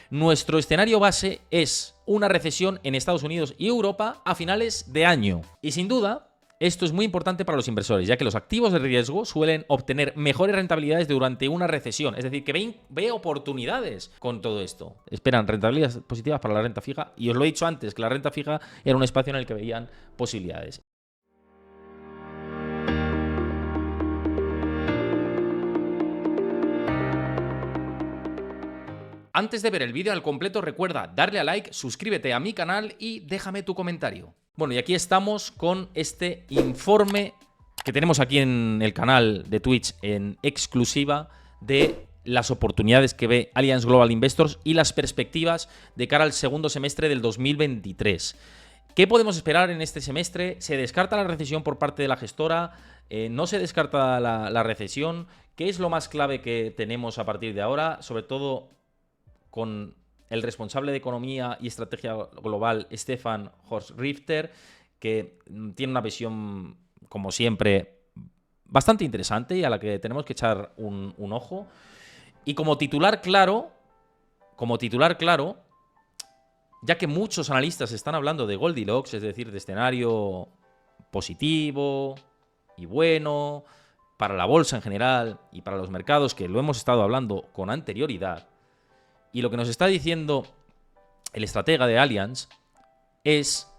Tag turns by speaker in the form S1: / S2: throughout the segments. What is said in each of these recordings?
S1: nuestro escenario base es una recesión en Estados Unidos y Europa a finales de año. Y sin duda, esto es muy importante para los inversores, ya que los activos de riesgo suelen obtener mejores rentabilidades durante una recesión. Es decir, que ve oportunidades con todo esto. Esperan rentabilidades positivas para la renta fija. Y os lo he dicho antes, que la renta fija era un espacio en el que veían posibilidades. Antes de ver el vídeo al completo, recuerda darle a like, suscríbete a mi canal y déjame tu comentario. Bueno, y aquí estamos con este informe que tenemos aquí en el canal de Twitch en exclusiva de las oportunidades que ve Allianz Global Investors y las perspectivas de cara al segundo semestre del 2023. ¿Qué podemos esperar en este semestre? ¿Se descarta la recesión por parte de la gestora? ¿No se descarta la recesión? ¿Qué es lo más clave que tenemos a partir de ahora? Sobre todo con el responsable de Economía y Estrategia Global, Stefan Horst-Richter, que tiene una visión, como siempre, bastante interesante y a la que tenemos que echar un ojo. Y como titular claro, ya que muchos analistas están hablando de Goldilocks, es decir, de escenario positivo y bueno para la bolsa en general y para los mercados, que lo hemos estado hablando con anterioridad, y lo que nos está diciendo el estratega de Allianz es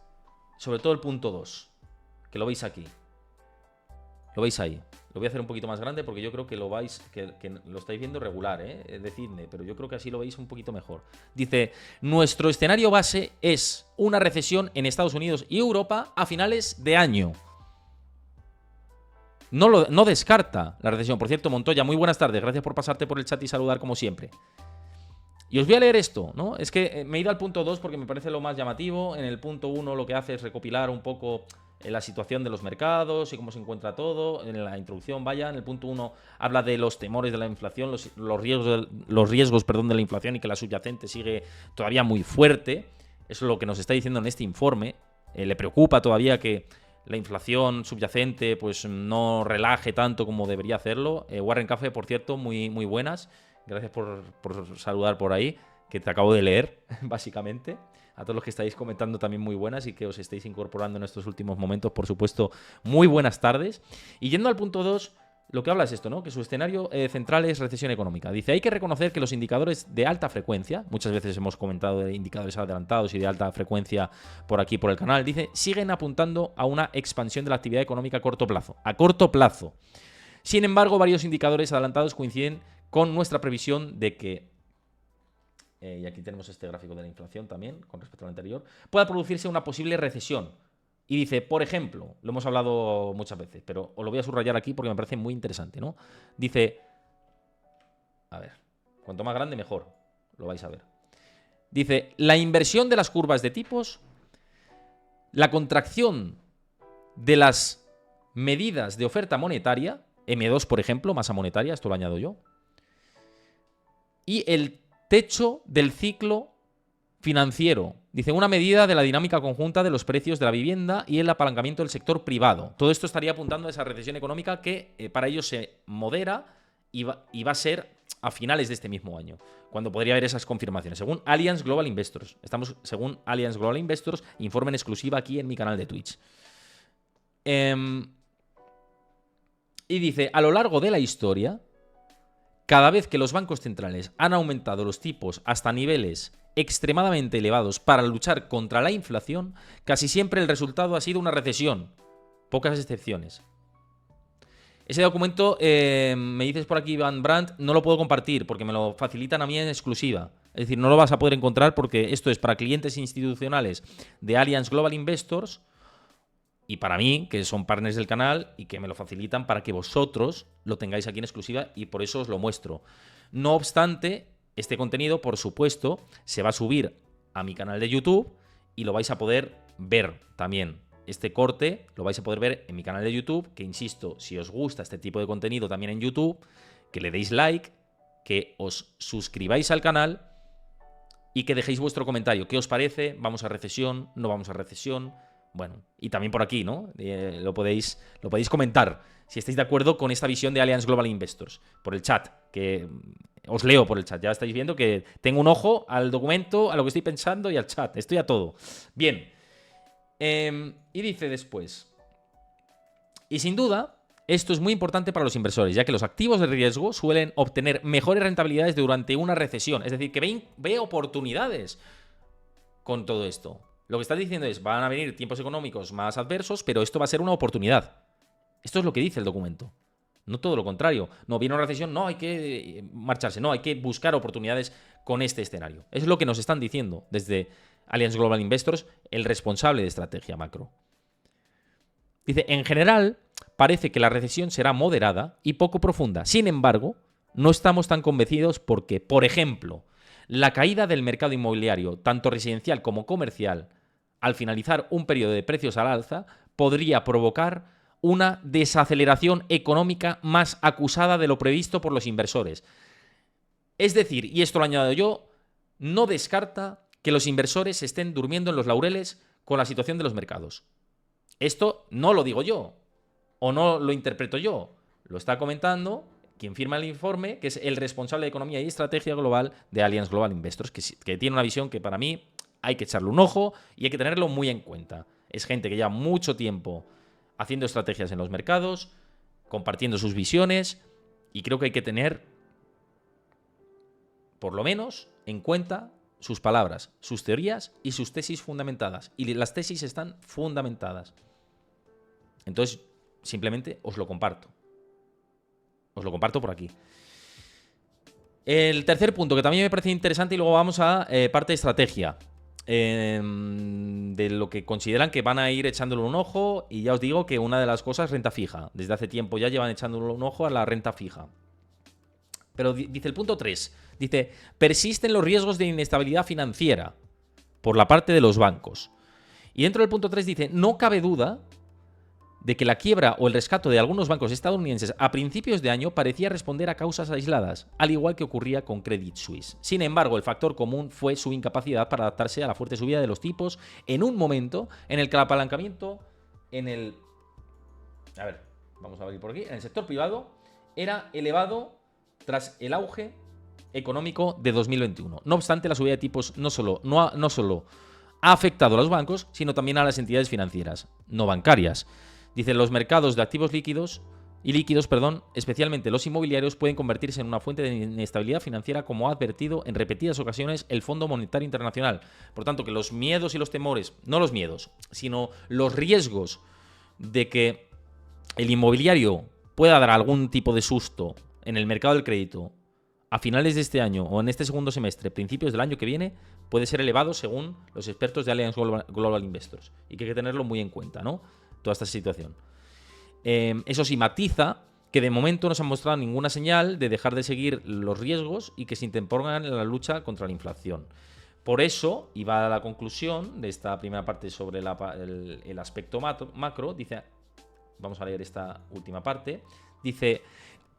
S1: sobre todo el punto 2, que lo veis aquí. Lo veis ahí. Lo voy a hacer un poquito más grande porque yo creo que lo vais, que lo estáis viendo regular, decidme, pero yo creo que así lo veis un poquito mejor. Dice, nuestro escenario base es una recesión en Estados Unidos y Europa a finales de año. No descarta la recesión. Por cierto, Montoya, muy buenas tardes. Gracias por pasarte por el chat y saludar como siempre. Y os voy a leer esto, ¿no? Es que me he ido al punto 2 porque me parece lo más llamativo. En el punto 1 lo que hace es recopilar un poco la situación de los mercados y cómo se encuentra todo. En la introducción, vaya, en el punto 1 habla de los temores de la inflación, los riesgos de la inflación y que la subyacente sigue todavía muy fuerte. Eso es lo que nos está diciendo en este informe. Le preocupa todavía que la inflación subyacente pues no relaje tanto como debería hacerlo. Warren Café, por cierto, muy, muy buenas. Gracias por saludar por ahí, que te acabo de leer, básicamente. A todos los que estáis comentando también muy buenas y que os estáis incorporando en estos últimos momentos, por supuesto, muy buenas tardes. Y yendo al punto 2, lo que habla es esto, ¿no? Que su escenario central es recesión económica. Dice, hay que reconocer que los indicadores de alta frecuencia, muchas veces hemos comentado de indicadores adelantados y de alta frecuencia por aquí, por el canal, dice, siguen apuntando a una expansión de la actividad económica a corto plazo. A corto plazo. Sin embargo, varios indicadores adelantados coinciden con nuestra previsión de que, y aquí tenemos este gráfico de la inflación también, con respecto al anterior, pueda producirse una posible recesión. Y dice, por ejemplo, lo hemos hablado muchas veces, pero os lo voy a subrayar aquí porque me parece muy interesante, ¿no? Dice, a ver, cuanto más grande mejor, lo vais a ver. Dice, la inversión de las curvas de tipos, la contracción de las medidas de oferta monetaria, M2, por ejemplo, masa monetaria, esto lo añado yo, y el techo del ciclo financiero. Dice, una medida de la dinámica conjunta de los precios de la vivienda y el apalancamiento del sector privado. Todo esto estaría apuntando a esa recesión económica que para ellos se modera y va a ser a finales de este mismo año, cuando podría haber esas confirmaciones. Según Allianz Global Investors. Estamos, según Allianz Global Investors, informe en exclusiva aquí en mi canal de Twitch. Y dice, a lo largo de la historia, cada vez que los bancos centrales han aumentado los tipos hasta niveles extremadamente elevados para luchar contra la inflación, casi siempre el resultado ha sido una recesión. Pocas excepciones. Ese documento, me dices por aquí, Iván Brandt, no lo puedo compartir porque me lo facilitan a mí en exclusiva. Es decir, no lo vas a poder encontrar porque esto es para clientes institucionales de Allianz Global Investors y para mí, que son partners del canal y que me lo facilitan para que vosotros lo tengáis aquí en exclusiva y por eso os lo muestro. No obstante, este contenido, por supuesto, se va a subir a mi canal de YouTube y lo vais a poder ver también. Este corte lo vais a poder ver en mi canal de YouTube, que insisto, si os gusta este tipo de contenido también en YouTube, que le deis like, que os suscribáis al canal y que dejéis vuestro comentario. ¿Qué os parece? ¿Vamos a recesión? ¿No vamos a recesión? Bueno, y también por aquí, ¿no? Lo podéis comentar si estáis de acuerdo con esta visión de Allianz Global Investors por el chat, que os leo por el chat. Ya estáis viendo que tengo un ojo al documento, a lo que estoy pensando y al chat. Estoy a todo. Bien. Y dice después: y sin duda, esto es muy importante para los inversores, ya que los activos de riesgo suelen obtener mejores rentabilidades durante una recesión. Es decir, que ve oportunidades con todo esto. Lo que está diciendo es, van a venir tiempos económicos más adversos, pero esto va a ser una oportunidad. Esto es lo que dice el documento. No todo lo contrario. No, viene una recesión, no, hay que marcharse. No, hay que buscar oportunidades con este escenario. Es lo que nos están diciendo desde Allianz Global Investors, el responsable de estrategia macro. Dice, en general, parece que la recesión será moderada y poco profunda. Sin embargo, no estamos tan convencidos porque, por ejemplo, la caída del mercado inmobiliario, tanto residencial como comercial, al finalizar un periodo de precios al alza, podría provocar una desaceleración económica más acusada de lo previsto por los inversores. Es decir, y esto lo añado yo, no descarta que los inversores estén durmiendo en los laureles con la situación de los mercados. Esto no lo digo yo, o no lo interpreto yo, lo está comentando quien firma el informe, que es el responsable de Economía y Estrategia Global de Allianz Global Investors, que tiene una visión que para mí hay que echarle un ojo y hay que tenerlo muy en cuenta. Es gente que lleva mucho tiempo haciendo estrategias en los mercados, compartiendo sus visiones, y creo que hay que tener, por lo menos, en cuenta sus palabras, sus teorías y sus tesis fundamentadas. Y las tesis están fundamentadas. Entonces, simplemente os lo comparto. Os lo comparto por aquí. El tercer punto, que también me parece interesante, y luego vamos a parte de estrategia. De lo que consideran que van a ir echándole un ojo, y ya os digo que una de las cosas, renta fija. Desde hace tiempo ya llevan echándole un ojo a la renta fija. Pero dice el punto 3, dice, persisten los riesgos de inestabilidad financiera por la parte de los bancos. Y dentro del punto 3 dice, no cabe duda de que la quiebra o el rescate de algunos bancos estadounidenses a principios de año parecía responder a causas aisladas, al igual que ocurría con Credit Suisse. Sin embargo, el factor común fue su incapacidad para adaptarse a la fuerte subida de los tipos en un momento en el que el apalancamiento en el... A ver, vamos a abrir por aquí. En el sector privado era elevado tras el auge económico de 2021. No obstante, la subida de tipos no solo ha afectado a los bancos, sino también a las entidades financieras, no bancarias. Dice, los mercados de activos líquidos, especialmente los inmobiliarios, pueden convertirse en una fuente de inestabilidad financiera, como ha advertido en repetidas ocasiones el Fondo Monetario Internacional. Por tanto, que los miedos y los temores, no los miedos, sino los riesgos de que el inmobiliario pueda dar algún tipo de susto en el mercado del crédito a finales de este año o en este segundo semestre, principios del año que viene, puede ser elevado según los expertos de Allianz Global Investors. Y que hay que tenerlo muy en cuenta, ¿no? Toda esta situación. Eso sí, matiza que de momento no se ha mostrado ninguna señal de dejar de seguir los riesgos y que se interpongan en la lucha contra la inflación. Por eso, y va a la conclusión de esta primera parte sobre el aspecto macro, dice, vamos a leer esta última parte, dice,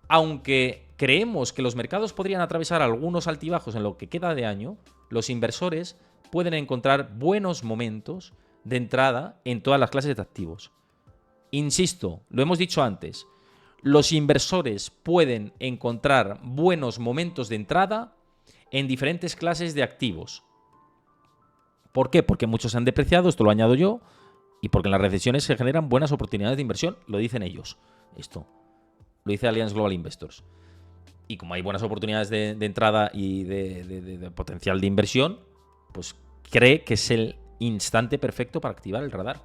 S1: aunque creemos que los mercados podrían atravesar algunos altibajos en lo que queda de año, los inversores pueden encontrar buenos momentos de entrada en todas las clases de activos. Insisto, lo hemos dicho antes, los inversores pueden encontrar buenos momentos de entrada en diferentes clases de activos. ¿Por qué? Porque muchos se han depreciado, esto lo añado yo, y porque en las recesiones se generan buenas oportunidades de inversión, lo dicen ellos. Esto lo dice Allianz Global Investors. Y como hay buenas oportunidades de entrada y de potencial de inversión, pues cree que es el instante perfecto para activar el radar.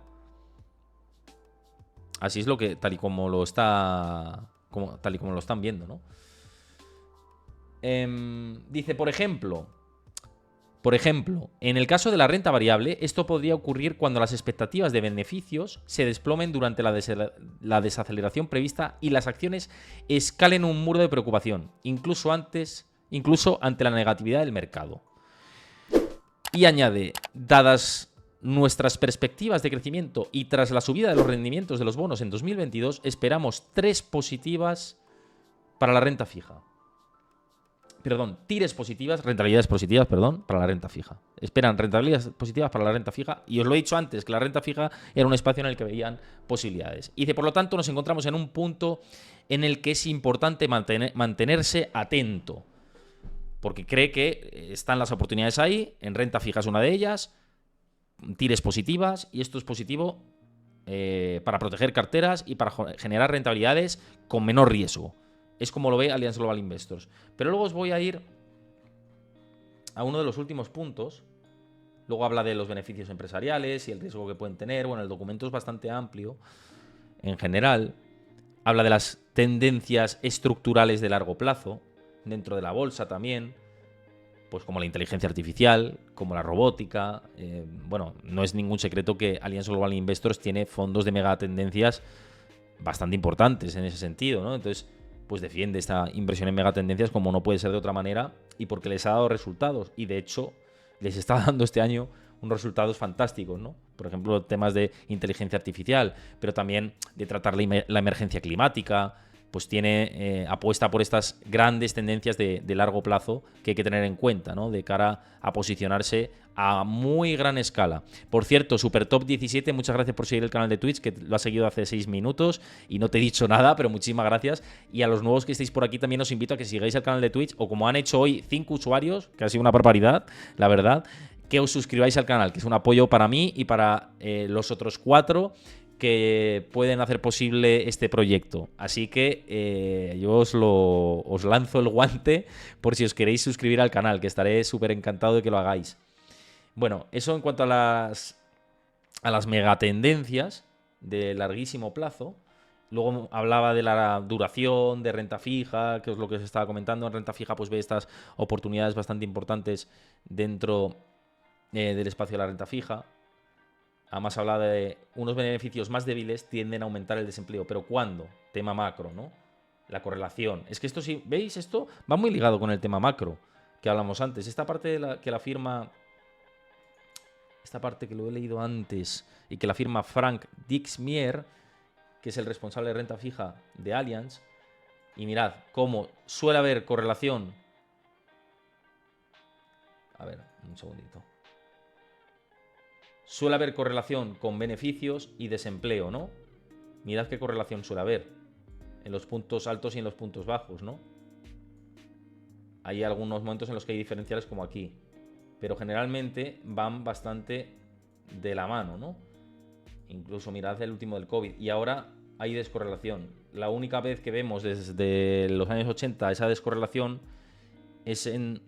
S1: Así es lo que, tal y como lo están viendo, ¿no? Dice, por ejemplo, en el caso de la renta variable, esto podría ocurrir cuando las expectativas de beneficios se desplomen durante la desaceleración prevista y las acciones escalen un muro de preocupación, incluso ante la negatividad del mercado. Y añade, dadas nuestras perspectivas de crecimiento y tras la subida de los rendimientos de los bonos en 2022, esperamos 3 positivas para la renta fija. rentabilidades positivas, para la renta fija. Esperan rentabilidades positivas para la renta fija, y os lo he dicho antes, que la renta fija era un espacio en el que veían posibilidades. Y por lo tanto nos encontramos en un punto en el que es importante mantenerse atento, porque cree que están las oportunidades ahí, en renta fija es una de ellas, tires positivas, y esto es positivo para proteger carteras y para generar rentabilidades con menor riesgo. Es como lo ve Allianz Global Investors. Pero luego os voy a ir a uno de los últimos puntos. Luego habla de los beneficios empresariales y el riesgo que pueden tener. Bueno, el documento es bastante amplio. En general, habla de las tendencias estructurales de largo plazo, dentro de la bolsa también, pues como la inteligencia artificial, como la robótica. Bueno, no es ningún secreto que Allianz Global Investors tiene fondos de megatendencias bastante importantes en ese sentido, ¿no? Entonces, pues defiende esta inversión en megatendencias como no puede ser de otra manera, y porque les ha dado resultados, y de hecho les está dando este año unos resultados fantásticos, ¿no? Por ejemplo, temas de inteligencia artificial, pero también de tratar la emergencia climática. Pues apuesta por estas grandes tendencias de largo plazo que hay que tener en cuenta, ¿no? De cara a posicionarse a muy gran escala. Por cierto, SuperTop17, muchas gracias por seguir el canal de Twitch, que lo ha seguido hace 6 minutos y no te he dicho nada, pero muchísimas gracias. Y a los nuevos que estéis por aquí también os invito a que sigáis el canal de Twitch, o como han hecho hoy 5 usuarios, que ha sido una barbaridad, la verdad, que os suscribáis al canal, que es un apoyo para mí y para los otros 4 que pueden hacer posible este proyecto. Así que yo os lanzo el guante por si os queréis suscribir al canal, que estaré súper encantado de que lo hagáis. Bueno, eso en cuanto a las megatendencias de larguísimo plazo. Luego hablaba de la duración, de renta fija, que es lo que os estaba comentando. En renta fija pues ve estas oportunidades bastante importantes dentro del espacio de la renta fija. Además habla de unos beneficios más débiles tienden a aumentar el desempleo. ¿Pero cuándo? Tema macro, ¿no? La correlación. Es que esto, si veis, esto va muy ligado con el tema macro que hablamos antes. Esta parte que la firma... Esta parte que lo he leído antes y que la firma Frank Dixmier, que es el responsable de renta fija de Allianz. Y mirad cómo suele haber correlación. A ver, un segundito. Suele haber correlación con beneficios y desempleo, ¿no? Mirad qué correlación suele haber en los puntos altos y en los puntos bajos, ¿no? Hay algunos momentos en los que hay diferenciales como aquí, pero generalmente van bastante de la mano, ¿no? Incluso mirad el último del COVID, y ahora hay descorrelación. La única vez que vemos desde los años 80 esa descorrelación es en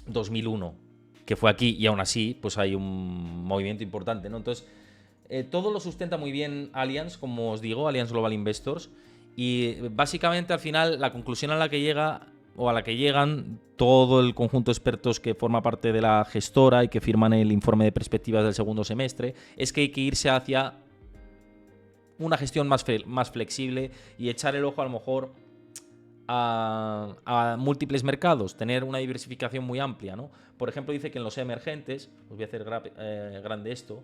S1: 2001, que fue aquí, y aún así pues hay un movimiento importante, ¿no? Entonces, todo lo sustenta muy bien Allianz, como os digo, Allianz Global Investors, y básicamente al final la conclusión a la que llega, o a la que llegan todo el conjunto de expertos que forma parte de la gestora y que firman el informe de perspectivas del segundo semestre, es que hay que irse hacia una gestión más flexible y echar el ojo a lo mejor a múltiples mercados, tener una diversificación muy amplia, ¿no? Por ejemplo, dice que en los emergentes, os voy a hacer grande esto,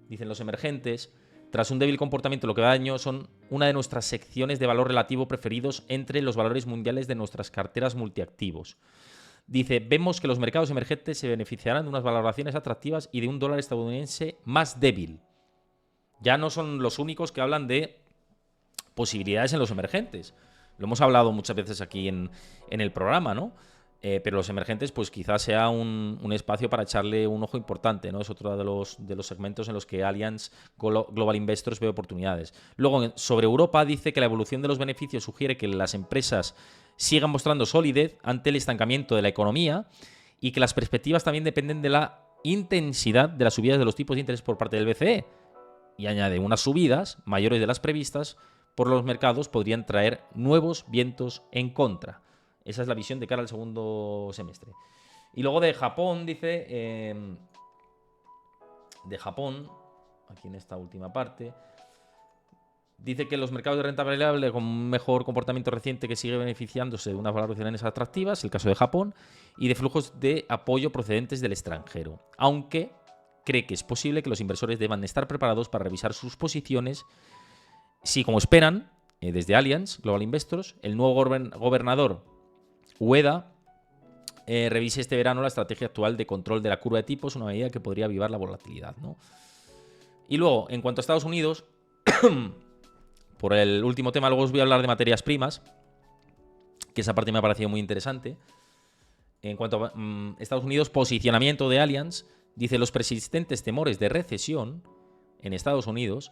S1: dicen los emergentes, tras un débil comportamiento lo que va de año, son una de nuestras secciones de valor relativo preferidos entre los valores mundiales de nuestras carteras multiactivos. Dice, vemos que los mercados emergentes se beneficiarán de unas valoraciones atractivas y de un dólar estadounidense más débil. Ya no son los únicos que hablan de posibilidades en los emergentes. Lo hemos hablado muchas veces aquí en el programa, ¿no? Pero los emergentes, pues quizás sea un espacio para echarle un ojo importante, ¿no? Es otro de los segmentos en los que Allianz Global Investors ve oportunidades. Luego, sobre Europa, dice que la evolución de los beneficios sugiere que las empresas sigan mostrando solidez ante el estancamiento de la economía y que las perspectivas también dependen de la intensidad de las subidas de los tipos de interés por parte del BCE. Y añade, unas subidas mayores de las previstas por los mercados podrían traer nuevos vientos en contra. Esa es la visión de cara al segundo semestre. Y luego de Japón, dice... de Japón, aquí en esta última parte, dice que los mercados de renta variable con un mejor comportamiento reciente que sigue beneficiándose de unas valoraciones atractivas, el caso de Japón, y de flujos de apoyo procedentes del extranjero. Aunque cree que es posible que los inversores deban estar preparados para revisar sus posiciones si, como esperan, desde Allianz Global Investors, el nuevo gobernador Ueda revise este verano la estrategia actual de control de la curva de tipos, una medida que podría avivar la volatilidad, ¿no? Y luego, en cuanto a Estados Unidos, por el último tema, luego os voy a hablar de materias primas, que esa parte me ha parecido muy interesante. En cuanto a Estados Unidos, posicionamiento de Allianz, dice los persistentes temores de recesión en Estados Unidos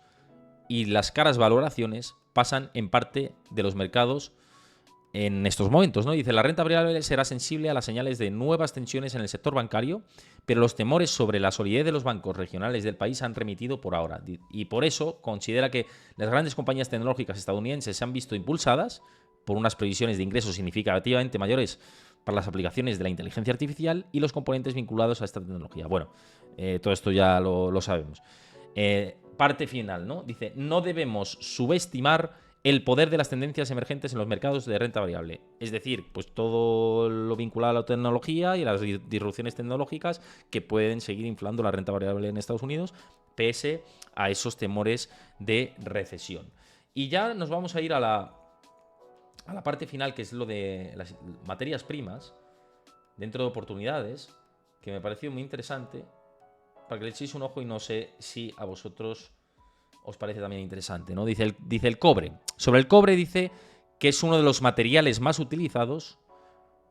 S1: y las caras valoraciones pasan en parte de los mercados en estos momentos, ¿no? Dice, la renta variable será sensible a las señales de nuevas tensiones en el sector bancario, pero los temores sobre la solidez de los bancos regionales del país han remitido por ahora. Y por eso considera que las grandes compañías tecnológicas estadounidenses se han visto impulsadas por unas previsiones de ingresos significativamente mayores para las aplicaciones de la inteligencia artificial y los componentes vinculados a esta tecnología. Bueno, todo esto ya lo sabemos. Parte final, ¿no? Dice, no debemos subestimar el poder de las tendencias emergentes en los mercados de renta variable. Es decir, pues todo lo vinculado a la tecnología y las disrupciones tecnológicas que pueden seguir inflando la renta variable en Estados Unidos, pese a esos temores de recesión. Y ya nos vamos a ir a la parte final, que es lo de las materias primas, dentro de oportunidades, que me pareció muy interesante, para que le echéis un ojo y no sé si a vosotros os parece también interesante, ¿no? Dice el cobre. Sobre el cobre dice que es uno de los materiales más utilizados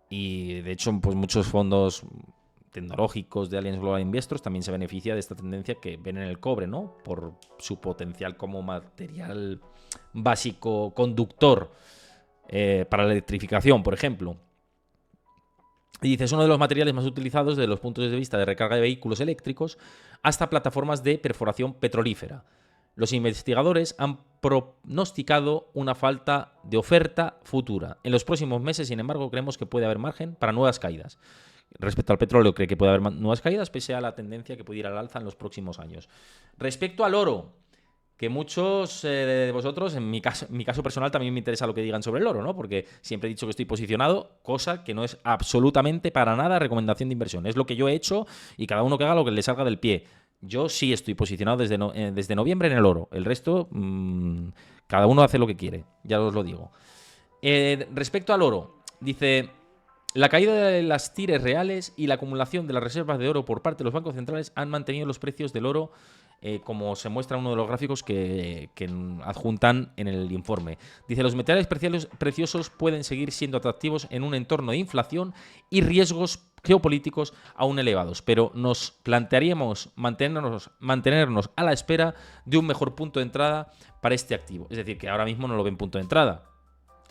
S1: y, de hecho, pues muchos fondos tecnológicos de Allianz Global Investors también se beneficia de esta tendencia que ven en el cobre, ¿no? Por su potencial como material básico conductor para la electrificación, por ejemplo. Y dice, es uno de los materiales más utilizados desde los puntos de vista de recarga de vehículos eléctricos hasta plataformas de perforación petrolífera. Los investigadores han pronosticado una falta de oferta futura. En los próximos meses, sin embargo, creemos que puede haber margen para nuevas caídas. Respecto al petróleo, cree que puede haber nuevas caídas, pese a la tendencia que puede ir al alza en los próximos años. Respecto al oro, que muchos de vosotros, en mi caso personal, también me interesa lo que digan sobre el oro, ¿no? Porque siempre he dicho que estoy posicionado, cosa que no es absolutamente para nada recomendación de inversión. Es lo que yo he hecho y cada uno que haga lo que le salga del pie. Yo sí estoy posicionado desde noviembre en el oro. El resto, cada uno hace lo que quiere, ya os lo digo. Respecto al oro, dice, la caída de las tires reales y la acumulación de las reservas de oro por parte de los bancos centrales han mantenido los precios del oro, como se muestra en uno de los gráficos que adjuntan en el informe. Dice, los metales preciosos pueden seguir siendo atractivos en un entorno de inflación y riesgos geopolíticos aún elevados, pero nos plantearíamos mantenernos a la espera de un mejor punto de entrada para este activo. Es decir, que ahora mismo no lo ven punto de entrada.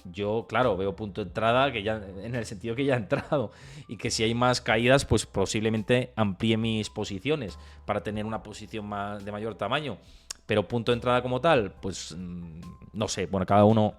S1: Yo, claro, veo punto de entrada que ya, en el sentido que ya ha entrado, y que si hay más caídas, pues posiblemente amplíe mis posiciones para tener una posición de mayor tamaño. Pero punto de entrada como tal, pues no sé, bueno, cada uno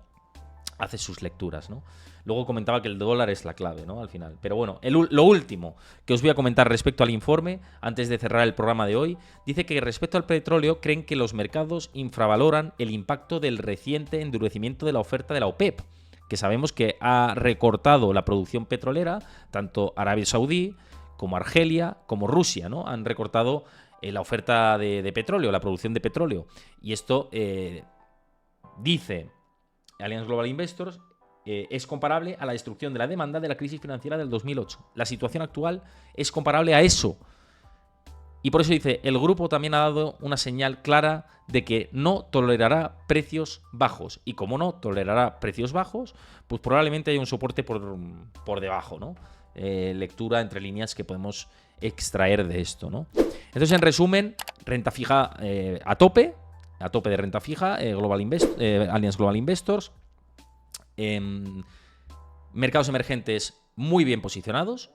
S1: hace sus lecturas, ¿no? Luego comentaba que el dólar es la clave, ¿no? Al final. Pero bueno, lo último que os voy a comentar respecto al informe, antes de cerrar el programa de hoy, dice que respecto al petróleo creen que los mercados infravaloran el impacto del reciente endurecimiento de la oferta de la OPEP, que sabemos que ha recortado la producción petrolera, tanto Arabia Saudí como Argelia como Rusia, ¿no? Han recortado la oferta de petróleo, la producción de petróleo. Y esto, dice Allianz Global Investors, es comparable a la destrucción de la demanda de la crisis financiera del 2008. La situación actual es comparable a eso. Y por eso dice, el grupo también ha dado una señal clara de que no tolerará precios bajos. Y como no tolerará precios bajos, pues probablemente haya un soporte por debajo, ¿no? Lectura entre líneas que podemos extraer de esto, ¿no? Entonces, en resumen, renta fija a tope de renta fija, Allianz Global Investors. Mercados emergentes muy bien posicionados,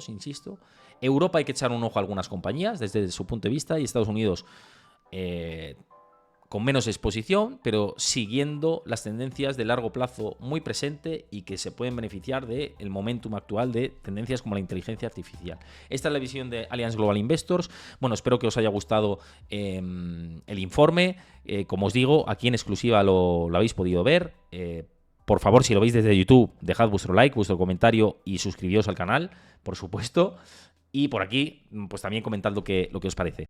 S1: insisto. Europa hay que echar un ojo a algunas compañías desde su punto de vista, y Estados Unidos con menos exposición, pero siguiendo las tendencias de largo plazo muy presente y que se pueden beneficiar del momentum actual de tendencias como la inteligencia artificial. Esta es la visión de Allianz Global Investors. Bueno, espero que os haya gustado el informe. Como os digo, aquí en exclusiva lo habéis podido ver. Por favor, si lo veis desde YouTube, dejad vuestro like, vuestro comentario y suscribíos al canal, por supuesto. Y por aquí, pues también comentad lo que os parece.